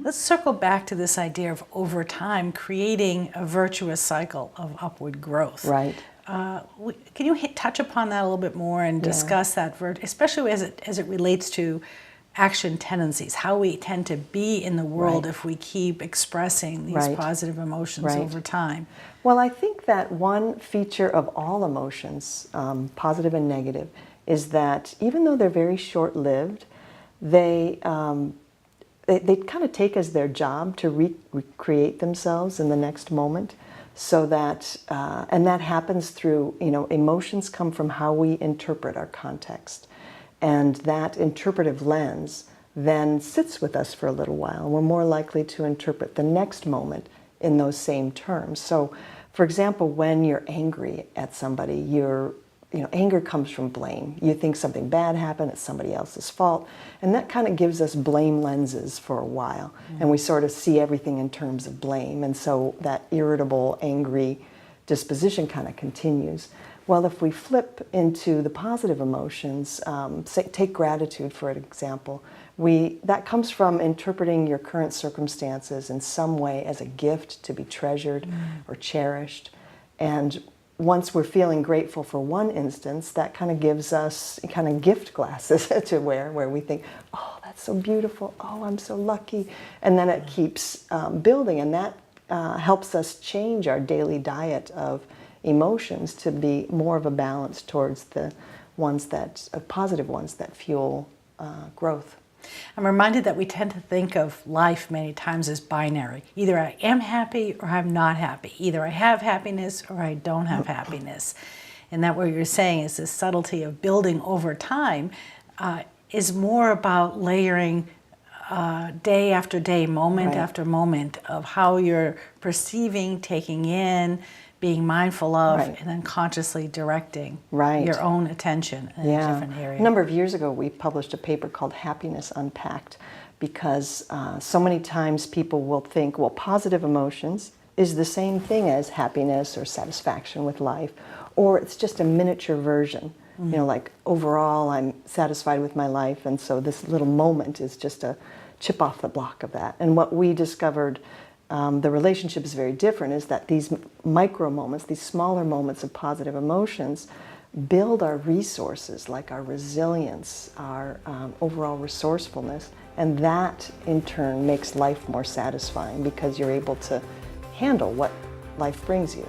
Let's circle back to this idea of over time creating a virtuous cycle of upward growth. Right. Can you touch upon that a little bit more and discuss that, especially as it relates to action tendencies, how we tend to be in the world if we keep expressing these positive emotions over time? Well, I think that one feature of all emotions, positive and negative, is that even though they're very short-lived, they kind of take as their job to recreate themselves in the next moment. So that, and that happens through, emotions come from how we interpret our context. And that interpretive lens then sits with us for a little while. We're more likely to interpret the next moment in those same terms. So, for example, when you're angry at somebody, anger comes from blame. You think something bad happened, it's somebody else's fault, and that kind of gives us blame lenses for a while. And we sort of see everything in terms of blame, and so that irritable, angry disposition kind of continues. Well, if we flip into the positive emotions, take gratitude for an example, that comes from interpreting your current circumstances in some way as a gift to be treasured or cherished. And once we're feeling grateful for one instance, that kind of gives us kind of gift glasses to wear, where we think, oh, that's so beautiful, oh, I'm so lucky. And then it keeps building, and that helps us change our daily diet of emotions to be more of a balance towards the positive ones that fuel growth. I'm reminded that we tend to think of life many times as binary. Either I am happy or I'm not happy. Either I have happiness or I don't have happiness. And that what you're saying is this subtlety of building over time is more about layering day after day, moment after moment of how you're perceiving, taking in, being mindful of, and then consciously directing your own attention in a different area. A number of years ago, we published a paper called Happiness Unpacked, because so many times people will think, well, positive emotions is the same thing as happiness or satisfaction with life, or it's just a miniature version. Like overall, I'm satisfied with my life, and so this little moment is just a chip off the block of that. And what we discovered, the relationship is very different, is that these micro moments, these smaller moments of positive emotions, build our resources, like our resilience, our overall resourcefulness, and that in turn makes life more satisfying because you're able to handle what life brings you.